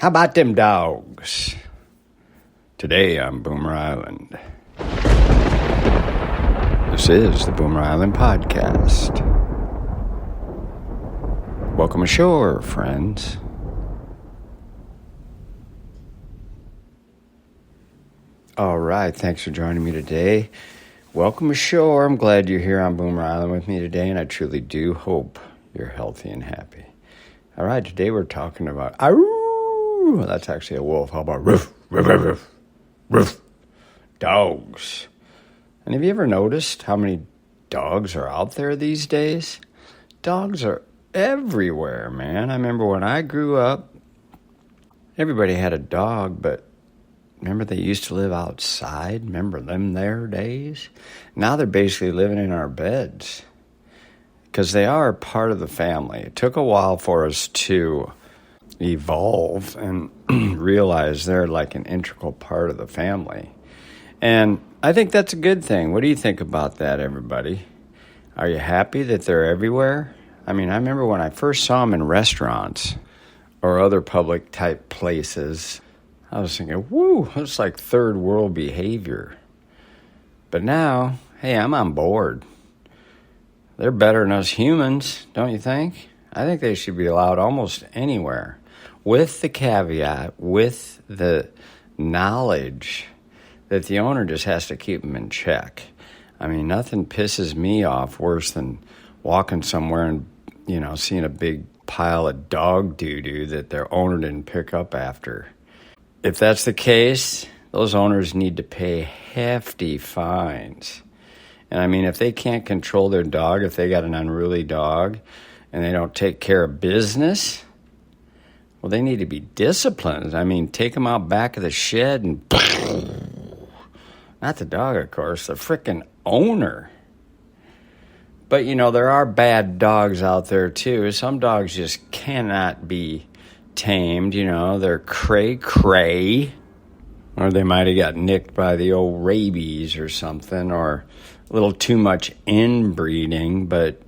How about them dogs? Today on Boomer Island. This is the Boomer Island Podcast. Welcome ashore, friends. All right, thanks for joining me today. Welcome ashore. I'm glad you're here on Boomer Island with me today, and I truly do hope you're healthy and happy. All right, today we're talking about that's actually a wolf. How about roof, roof, roof, roof, roof? Dogs. And have you ever noticed how many dogs are out there these days? Dogs are everywhere, man. I remember when I grew up, everybody had a dog, but remember they used to live outside? Remember them there days? Now they're basically living in our beds because they are part of the family. It took a while for us to evolve and realize they're like an integral part of the family. And I think that's a good thing. What do you think about that, everybody? Are you happy that they're everywhere? I mean, I remember when I first saw them in restaurants or other public type places, I was thinking, woo, that's like third world behavior. But now, hey, I'm on board. They're better than us humans, don't you think? I think they should be allowed almost anywhere, with the caveat, with the knowledge that the owner just has to keep them in check. I mean, nothing pisses me off worse than walking somewhere and, seeing a big pile of dog doo-doo that their owner didn't pick up after. If that's the case, those owners need to pay hefty fines. And I mean, if they can't control their dog, if they got an unruly dog and they don't take care of business, well, they need to be disciplined. I mean, take them out back of the shed and not the dog, of course, the frickin' owner. But, there are bad dogs out there, too. Some dogs just cannot be tamed, they're cray-cray. Or they might have got nicked by the old rabies or something, or a little too much inbreeding. But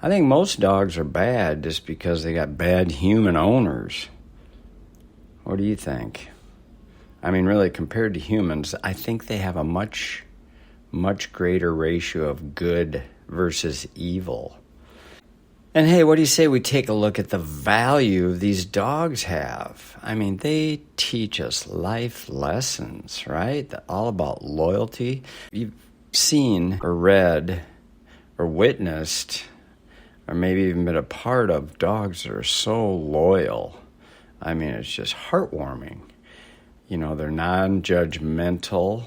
I think most dogs are bad just because they got bad human owners. What do you think? I mean, really, compared to humans, I think they have a much, much greater ratio of good versus evil. And hey, what do you say we take a look at the value these dogs have? I mean, they teach us life lessons, right? All about loyalty. You've seen or read or witnessed or maybe even been a part of dogs that are so loyal. I mean, it's just heartwarming. They're non-judgmental,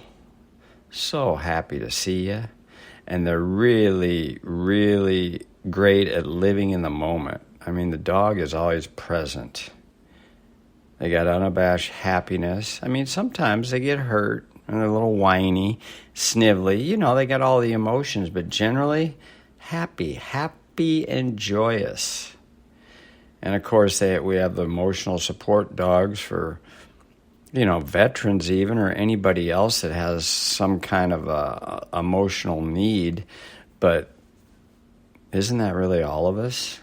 so happy to see you, and they're really, really great at living in the moment. I mean, the dog is always present. They got unabashed happiness. I mean, sometimes they get hurt, and they're a little whiny, snivelly. They got all the emotions, but generally, happy and joyous. And, of course, we have the emotional support dogs for veterans even, or anybody else that has some kind of emotional need. But isn't that really all of us?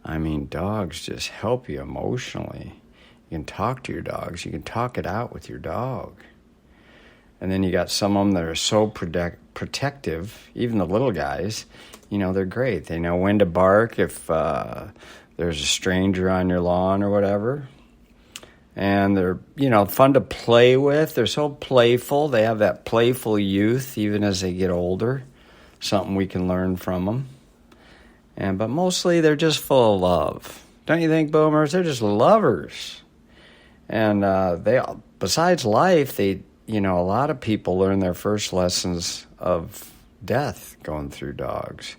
I mean, dogs just help you emotionally. You can talk to your dogs. You can talk it out with your dog. And then you got some of them that are so protective, even the little guys. They're great. They know when to bark if there's a stranger on your lawn or whatever. And they're, fun to play with. They're so playful. They have that playful youth even as they get older. Something we can learn from them. But mostly they're just full of love. Don't you think, boomers? They're just lovers. And besides life, a lot of people learn their first lessons of death going through dogs.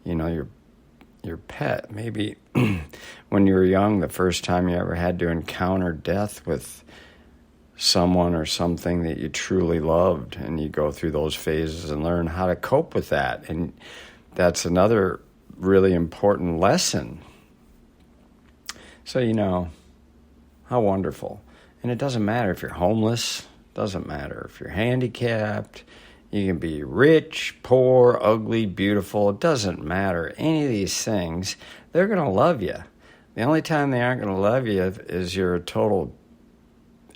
Your pet, maybe when you were young, the first time you ever had to encounter death with someone or something that you truly loved, and you go through those phases and learn how to cope with that. And that's another really important lesson. So, how wonderful. And it doesn't matter if you're homeless, doesn't matter if you're handicapped. You can be rich, poor, ugly, beautiful. It doesn't matter. Any of these things, they're going to love you. The only time they aren't going to love you is you're a total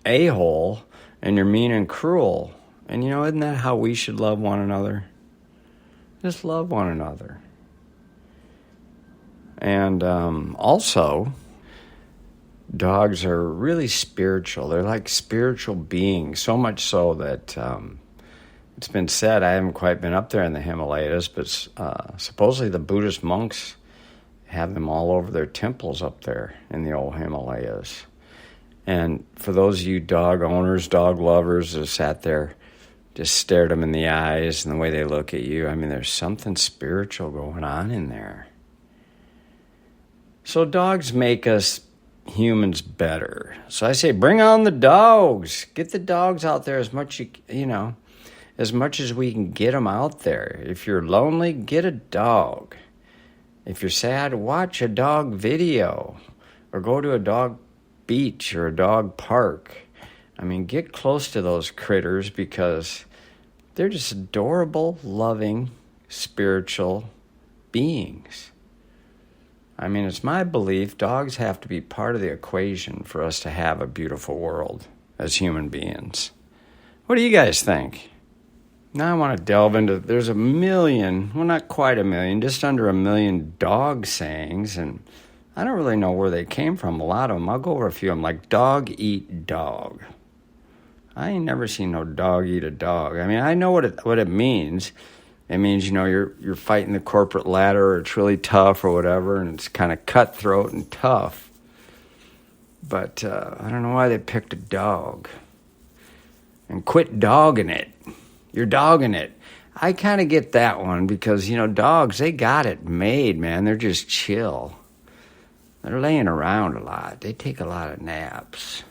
a-hole and you're mean and cruel. And isn't that how we should love one another? Just love one another. And also, dogs are really spiritual. They're like spiritual beings, so much so that it's been said, I haven't quite been up there in the Himalayas, but supposedly the Buddhist monks have them all over their temples up there in the old Himalayas. And for those of you dog owners, dog lovers that sat there, just stared them in the eyes and the way they look at you, I mean, there's something spiritual going on in there. So dogs make us humans better. So I say, bring on the dogs. Get the dogs out there as much as much as we can get them out there. If you're lonely, get a dog. If you're sad, watch a dog video or go to a dog beach or a dog park. I mean, get close to those critters because they're just adorable, loving, spiritual beings. I mean, it's my belief dogs have to be part of the equation for us to have a beautiful world as human beings. What do you guys think? Now I want to delve into, there's 1 million, well, not quite 1 million, just under 1 million dog sayings, and I don't really know where they came from, a lot of them. I'll go over a few of them, like dog eat dog. I ain't never seen no dog eat a dog. I mean, I know what it means. It means, you're fighting the corporate ladder, or it's really tough or whatever, and it's kind of cutthroat and tough. But I don't know why they picked a dog. And quit dogging it. You're dogging it. I kind of get that one because, dogs, they got it made, man. They're just chill. They're laying around a lot. They take a lot of naps.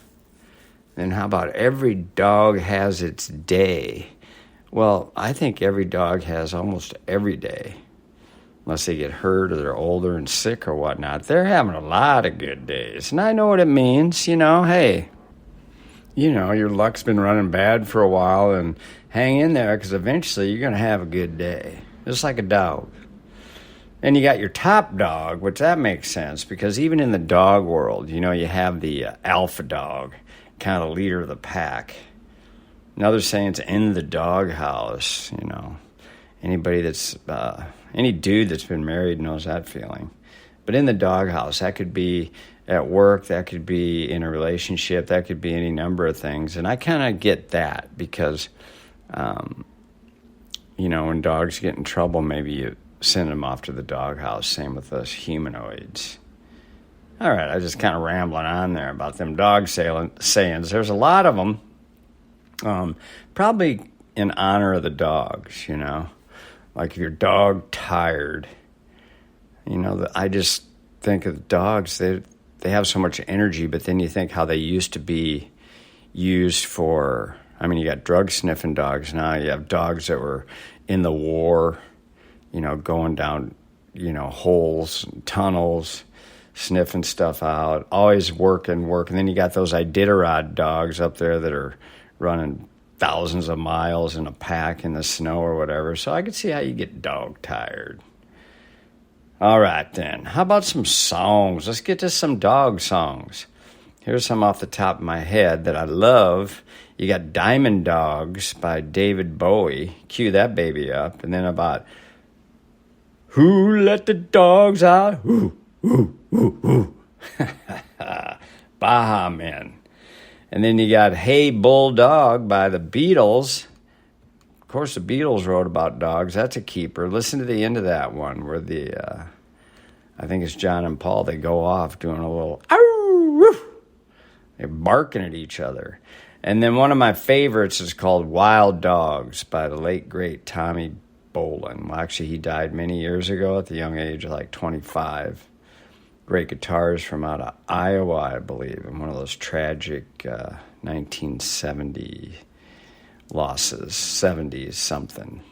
Then how about every dog has its day? Well, I think every dog has almost every day. Unless they get hurt or they're older and sick or whatnot. They're having a lot of good days. And I know what it means, hey. Your luck's been running bad for a while and hang in there because eventually you're going to have a good day. Just like a dog. Then you got your top dog, which that makes sense because even in the dog world, you have the alpha dog, kind of the leader of the pack. Another saying it's in the doghouse, Anybody that's, any dude that's been married knows that feeling. But in the doghouse, that could be at work, that could be in a relationship, that could be any number of things. And I kind of get that because, when dogs get in trouble, maybe you send them off to the doghouse. Same with us humanoids. All right, I just kind of rambling on there about them dog sayings. There's a lot of them. Probably in honor of the dogs, like if your dog tired, I just think of dogs, they have so much energy, but then you think how they used to be used for, you got drug sniffing dogs now, you have dogs that were in the war, going down, holes, tunnels, sniffing stuff out, always working. And then you got those Iditarod dogs up there that are running thousands of miles in a pack in the snow or whatever. So I could see how you get dog tired. All right, then. How about some songs? Let's get to some dog songs. Here's some off the top of my head that I love. You got Diamond Dogs by David Bowie. Cue that baby up. And then about Who Let the Dogs Out? Ooh, ooh, ooh, ooh. Baha Men. And then you got Hey Bulldog by the Beatles. Of course, the Beatles wrote about dogs. That's a keeper. Listen to the end of that one where I think it's John and Paul, they go off doing a little, they're barking at each other. And then one of my favorites is called Wild Dogs by the late, great Tommy Bolin. Well, actually, he died many years ago at the young age of like 25. Great guitars from out of Iowa, I believe, and one of those tragic 1970 losses, 70s something.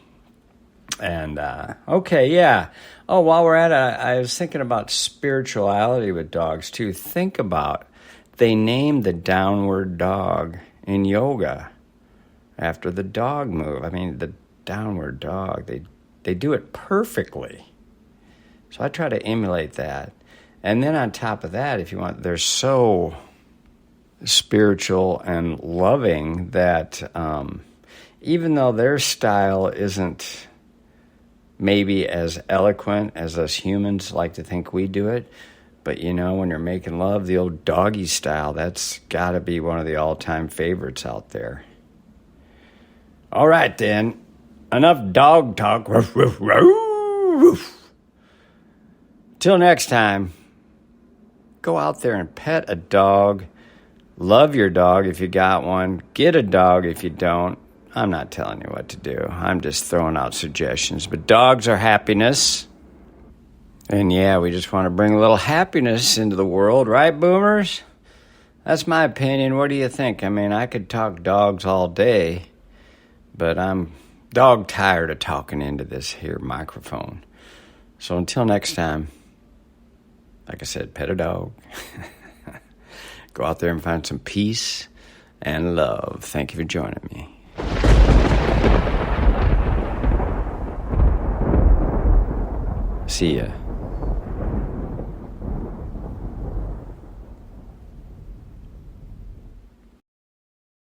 And, okay, yeah. Oh, while we're at it, I was thinking about spirituality with dogs, too. Think about, they named the downward dog in yoga after the dog move. The downward dog, they do it perfectly. So I try to emulate that. And then on top of that, if you want, they're so spiritual and loving that even though their style isn't maybe as eloquent as us humans like to think we do it, but when you're making love, the old doggy style, that's got to be one of the all-time favorites out there. All right, then. Enough dog talk. Woof, woof, woof. Till next time, go out there and pet a dog. Love your dog if you got one. Get a dog if you don't. I'm not telling you what to do. I'm just throwing out suggestions. But dogs are happiness. And yeah, we just want to bring a little happiness into the world, right, boomers? That's my opinion. What do you think? I mean, I could talk dogs all day, but I'm dog tired of talking into this here microphone. So until next time, like I said, pet a dog. Go out there and find some peace and love. Thank you for joining me. See ya.